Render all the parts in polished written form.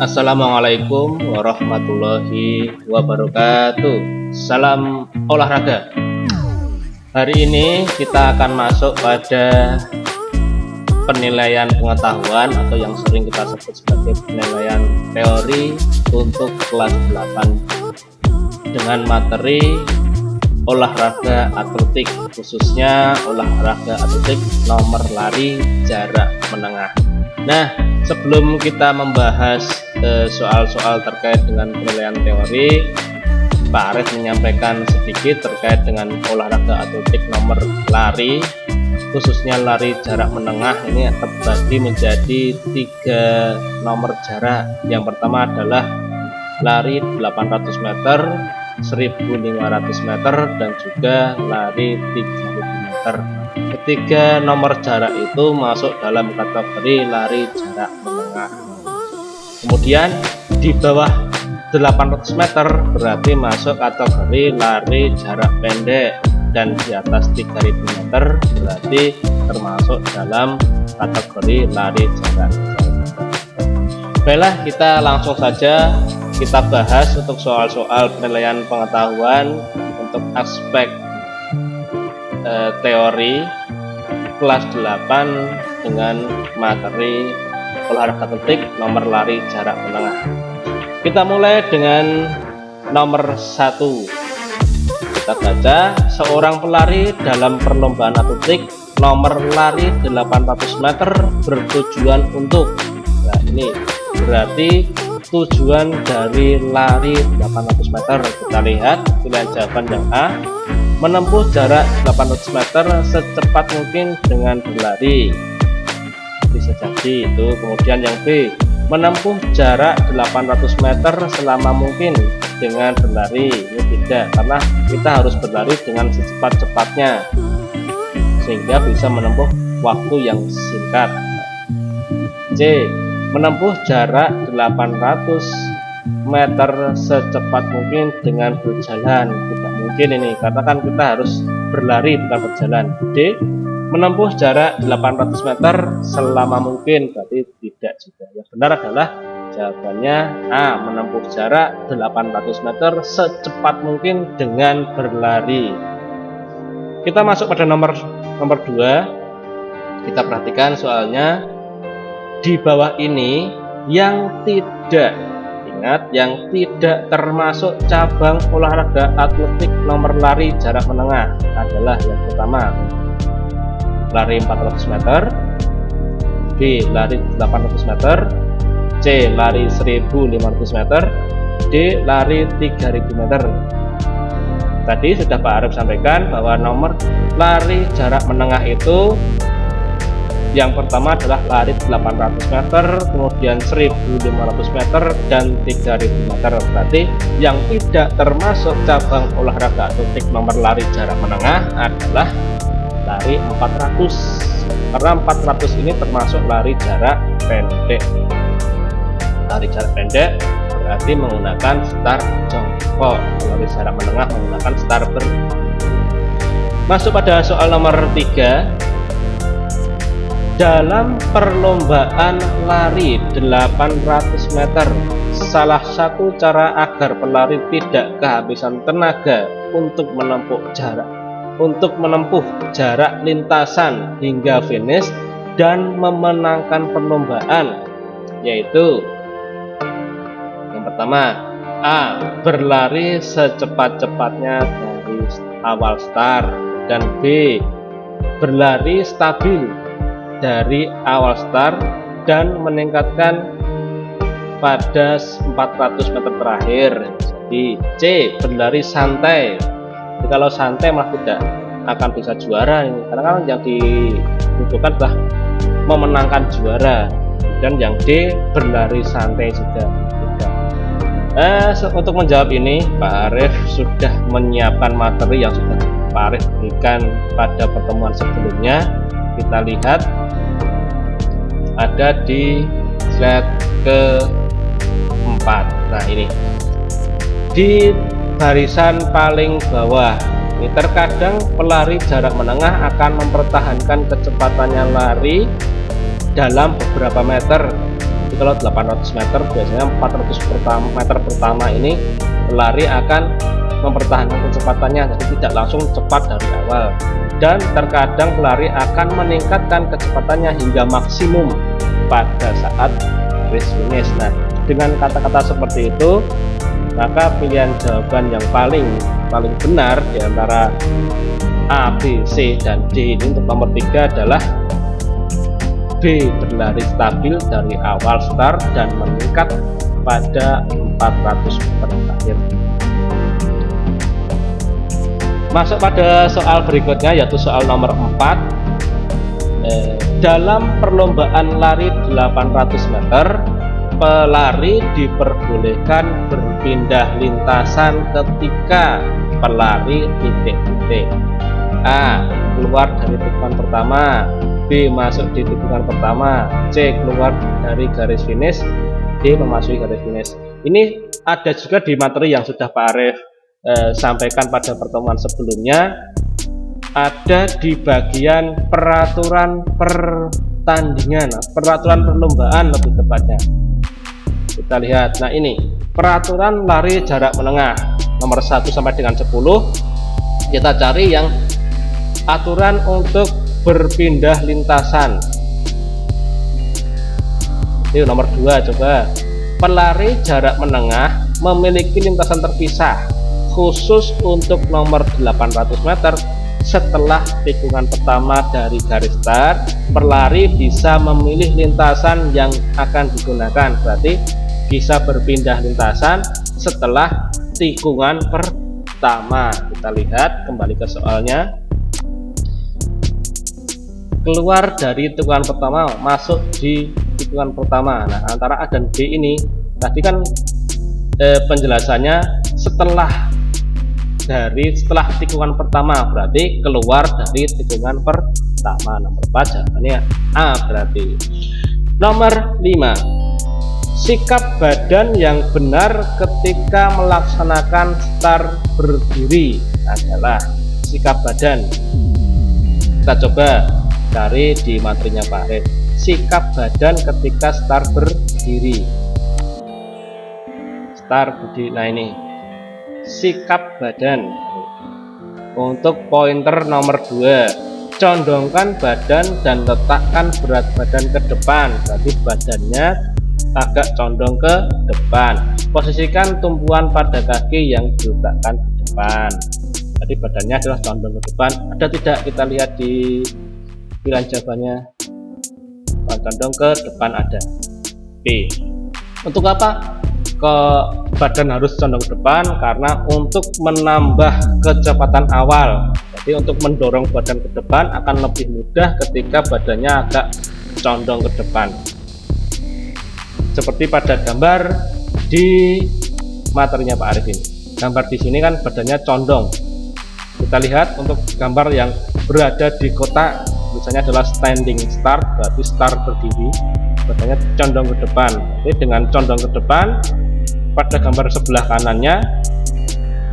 Assalamualaikum warahmatullahi wabarakatuh. Salam olahraga. Hari ini kita akan masuk pada penilaian pengetahuan atau yang sering kita sebut sebagai penilaian teori untuk kelas 8 dengan materi olahraga atletik, khususnya olahraga atletik nomor lari jarak menengah. Nah, sebelum kita membahas soal-soal terkait dengan penilaian teori, Pak Arif menyampaikan sedikit terkait dengan olahraga atletik nomor lari, khususnya lari jarak menengah. Ini terbagi menjadi 3 nomor jarak. Yang pertama adalah lari 800 meter, 1500 meter, dan juga lari 3000 meter. Ketiga nomor jarak itu masuk dalam kategori lari jarak menengah. Kemudian di bawah 800 meter berarti masuk kategori lari jarak pendek, dan di atas 3000 meter berarti termasuk dalam kategori lari jarak jauh. Baiklah, kita langsung saja kita bahas untuk soal-soal penilaian pengetahuan untuk aspek teori kelas 8 dengan materi olahraga atletik nomor lari jarak menengah. Kita mulai dengan nomor 1. Kita baca, seorang pelari dalam perlombaan atletik nomor lari 800 meter bertujuan untuk, nah ini berarti tujuan dari lari 800 meter. Kita lihat pilihan jawaban yang A, menempuh jarak 800 meter secepat mungkin dengan berlari, bisa jadi itu. Kemudian yang B, menempuh jarak 800 meter selama mungkin dengan berlari. Ini tidak, karena kita harus berlari dengan secepat-cepatnya sehingga bisa menempuh waktu yang singkat. C, menempuh jarak 800 meter secepat mungkin dengan berjalan. Tidak mungkin ini, karena kan kita harus berlari bukan berjalan. D, menempuh jarak 800 meter selama mungkin, berarti tidak juga. Yang benar adalah jawabannya A, menempuh jarak 800 meter secepat mungkin dengan berlari. Kita masuk pada nomor 2. Kita perhatikan soalnya. Di bawah ini yang tidak, ingat, yang tidak termasuk cabang olahraga atletik nomor lari jarak menengah adalah yang pertama, lari 400 meter, B, lari 800 meter, C, lari 1500 meter, D, lari 3000 meter. Tadi sudah Pak Arif sampaikan bahwa nomor lari jarak menengah itu yang pertama adalah lari 800 meter, kemudian 1500 meter, dan 3000 meter. Berarti yang tidak termasuk cabang olahraga atletik nomor lari jarak menengah adalah lari 400, karena 400 ini termasuk lari jarak pendek. Lari jarak pendek berarti menggunakan start jongkok, lari jarak menengah menggunakan start berdiri. Masuk pada soal nomor 3. Dalam perlombaan lari 800 meter, salah satu cara agar pelari tidak kehabisan tenaga untuk menempuh jarak lintasan hingga finish dan memenangkan perlombaan, yaitu yang pertama, A, berlari secepat-cepatnya dari awal start, dan B, berlari stabil dari awal start dan meningkatkan pada 400 meter terakhir. Jadi C, berlari santai. Jadi kalau santai malah tidak akan bisa juara ini, karena kan yang dibutuhkan adalah memenangkan juara. Dan yang D, berlari santai juga. Untuk menjawab ini Pak Arif sudah menyiapkan materi yang sudah Pak Arif berikan pada pertemuan sebelumnya. Kita lihat ada di slide ke-4. Nah, ini di barisan paling bawah ini, terkadang pelari jarak menengah akan mempertahankan kecepatannya lari dalam beberapa meter kalau 800 meter biasanya 400 meter pertama ini pelari akan mempertahankan kecepatannya, jadi tidak langsung cepat dari awal, dan terkadang pelari akan meningkatkan kecepatannya hingga maksimum pada saat race finish. Nah, dengan kata-kata seperti itu, maka pilihan jawaban yang paling benar di antara A, B, C, dan D ini untuk nomor 3 adalah B, berlari stabil dari awal start dan meningkat pada 400 meter terakhir. Masuk pada soal berikutnya, yaitu soal nomor 4. Dalam perlombaan lari 800 meter, pelari diperbolehkan berpindah lintasan ketika pelari titik-titik. A, keluar dari tikungan pertama, B, masuk di tikungan pertama, C, keluar dari garis finish, D, memasuki garis finish. Ini ada juga di materi yang sudah Pak Arief sampaikan pada pertemuan sebelumnya, ada di bagian peraturan pertandingan, peraturan perlombaan lebih tepatnya. Kita lihat, nah ini peraturan lari jarak menengah nomor 1 sampai dengan 10. Kita cari yang aturan untuk berpindah lintasan. Ini nomor 2, coba. Pelari jarak menengah memiliki lintasan terpisah khusus untuk nomor 800 meter. Setelah tikungan pertama dari garis start, pelari bisa memilih lintasan yang akan digunakan, berarti bisa berpindah lintasan setelah tikungan pertama. Kita lihat kembali ke soalnya. Keluar dari tikungan pertama, masuk di tikungan pertama. Nah, antara A dan B ini tadi kan penjelasannya setelah tikungan pertama, berarti keluar dari tikungan pertama. Nomor 4 jawabannya A berarti. Nomor 5, sikap badan yang benar ketika melaksanakan start berdiri adalah sikap badan. Kita coba cari di materinya Pak Arief, sikap badan ketika start berdiri. Start berdiri, nah ini sikap badan. Untuk pointer nomor 2, condongkan badan dan letakkan berat badan ke depan, berarti badannya agak condong ke depan. Posisikan tumpuan pada kaki yang diletakkan di depan, jadi badannya adalah condong ke depan. Ada tidak? Kita lihat di pilihan jawabannya. Condong ke depan ada. B. Untuk apa ke badan harus condong ke depan? Karena untuk menambah kecepatan awal. Jadi untuk mendorong badan ke depan akan lebih mudah ketika badannya agak condong ke depan. Seperti pada gambar di materinya Pak Arief ini. Gambar di sini kan badannya condong. Kita lihat untuk gambar yang berada di kotak, misalnya adalah standing start, berarti start berdiri, badannya condong ke depan. Jadi dengan condong ke depan, pada gambar sebelah kanannya,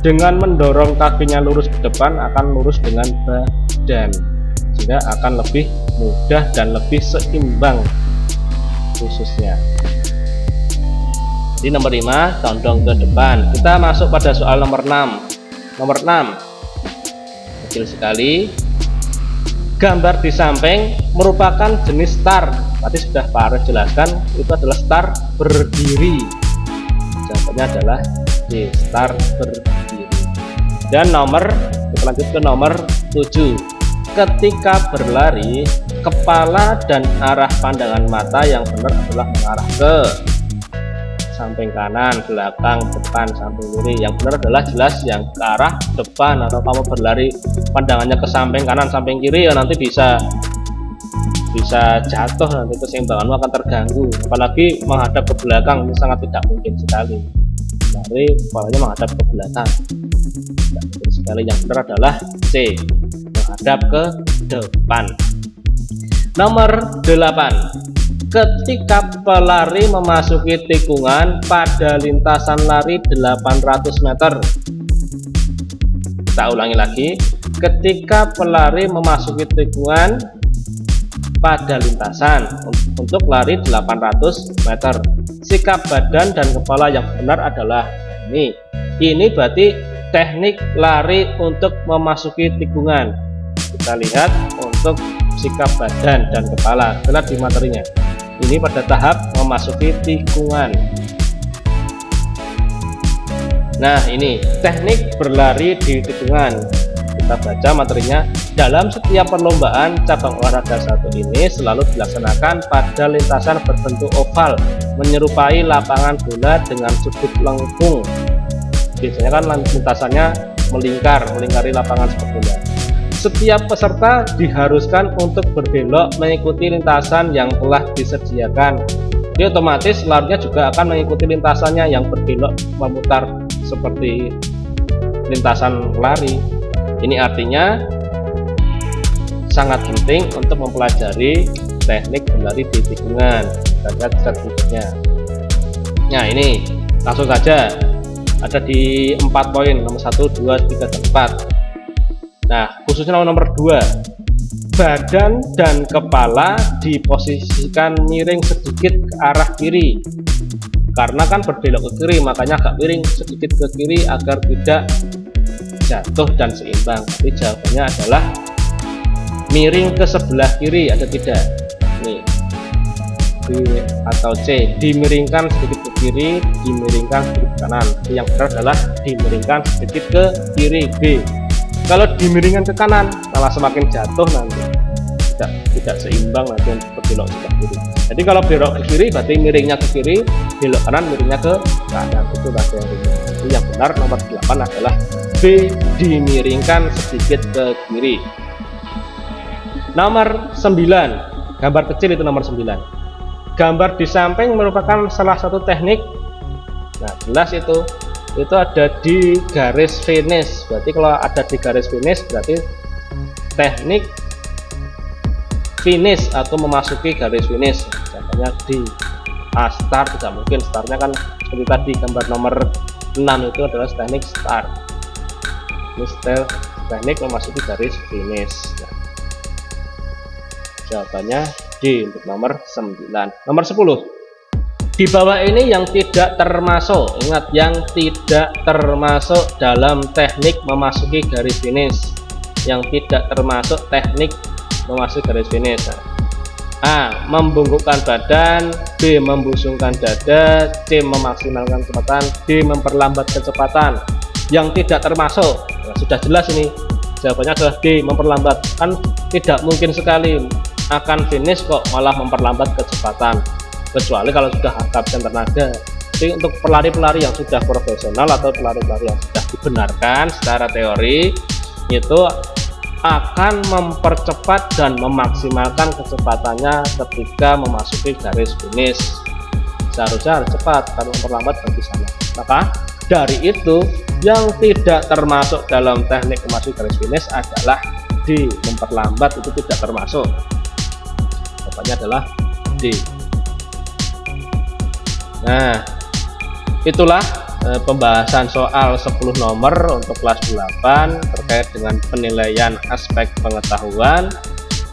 dengan mendorong kakinya lurus ke depan akan lurus dengan badan, sehingga akan lebih mudah dan lebih seimbang khususnya. Di nomor 5, condong ke depan. Kita masuk pada soal nomor 6. Nomor 6, kecil sekali. Gambar di samping merupakan jenis start. Tadi sudah Pak Arief jelaskan, itu adalah start berdiri. Jawabannya adalah D, start berdiri. Dan kita lanjut ke nomor 7. Ketika berlari, kepala dan arah pandangan mata yang benar adalah mengarah ke samping kanan, belakang, depan, samping kiri. Yang benar adalah jelas yang ke arah depan. Atau kamu berlari pandangannya ke samping kanan, samping kiri, ya nanti bisa jatuh, nanti keseimbanganmu akan terganggu. Apalagi menghadap ke belakang, ini sangat tidak mungkin sekali. Lari kepalanya menghadap ke belakang, tidak mungkin sekali. Yang benar adalah C, menghadap ke depan. Nomor 8, ketika pelari memasuki tikungan pada lintasan lari 800 meter. Kita ulangi lagi, ketika pelari memasuki tikungan pada lintasan untuk lari 800 meter. Sikap badan dan kepala yang benar adalah ini berarti teknik lari untuk memasuki tikungan. Kita lihat untuk sikap badan dan kepala, lihat di materinya. Ini pada tahap memasuki tikungan. Nah, ini teknik berlari di tikungan. Kita baca materinya. Dalam setiap perlombaan, cabang olahraga satu ini selalu dilaksanakan pada lintasan berbentuk oval, menyerupai lapangan bola dengan sudut lengkung. Biasanya kan lintasannya melingkari lapangan sepak bola. Setiap peserta diharuskan untuk berbelok mengikuti lintasan yang telah disediakan. Jadi otomatis larinya juga akan mengikuti lintasannya yang berbelok memutar seperti lintasan lari. Ini artinya sangat penting untuk mempelajari teknik berlari di tikungan. Kita lihat strategi-nya. Nah, ini langsung saja ada di 4 poin, nomor 1, 2, 3, dan 4. Nah, khususnya nomor 2, badan dan kepala diposisikan miring sedikit ke arah kiri. Karena kan berbelok ke kiri, makanya agak miring sedikit ke kiri agar tidak jatuh dan seimbang. Tapi jawabannya adalah miring ke sebelah kiri, ada tidak? Nih, B atau C, dimiringkan sedikit ke kiri, dimiringkan sedikit ke kanan. Yang benar adalah dimiringkan sedikit ke kiri, B. Kalau dimiringkan ke kanan malah semakin jatuh nanti, tidak seimbang nanti untuk berbelok sebelah kiri. Jadi kalau belok ke kiri berarti miringnya ke kiri, belok kanan miringnya ke kanan. Itu bahasa yang benar. Jadi yang benar nomor 8 adalah B, dimiringkan sedikit ke kiri. Nomor 9, gambar kecil itu nomor 9. Gambar di samping merupakan salah satu teknik. Nah, jelas itu ada di garis finish. Berarti kalau ada di garis finish berarti teknik finish atau memasuki garis finish. Contohnya di start, tidak mungkin startnya kan seperti tadi gambar nomor 6 itu adalah teknik start. Ini teknik memasuki garis finish. Nah, jawabannya D untuk nomor 9. Nomor 10. Di bawah ini yang tidak termasuk, ingat, yang tidak termasuk dalam teknik memasuki garis finish. Yang tidak termasuk teknik memasuki garis finish. A. Membungkukkan badan, B. Membusungkan dada, C. Memaksimalkan kecepatan, D. Memperlambat kecepatan. Yang tidak termasuk, nah, sudah jelas ini jawabannya adalah D. Memperlambat. Kan tidak mungkin sekali akan finish kok malah memperlambat kecepatan, kecuali kalau sudah kehabisan tenaga. Jadi untuk pelari-pelari yang sudah profesional atau pelari-pelari yang sudah dibenarkan secara teori itu akan mempercepat dan memaksimalkan kecepatannya ketika memasuki garis finish. Seharusnya harus cepat, kalau memperlambat bagi sana. Maka dari itu yang tidak termasuk dalam teknik memasuki garis finish adalah D. Memperlambat itu tidak termasuk. Jawabannya adalah D. Nah, itulah pembahasan soal 10 nomor untuk kelas 8 terkait dengan penilaian aspek pengetahuan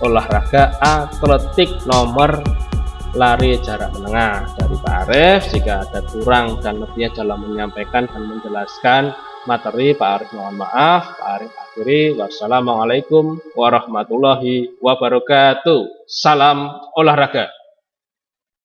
olahraga atletik nomor lari jarak menengah dari Pak Arif. Jika ada kurang dan lebihnya dalam menyampaikan dan menjelaskan materi, Pak Arif mohon maaf. Pak Arif akhiri, wassalamualaikum warahmatullahi wabarakatuh. Salam olahraga.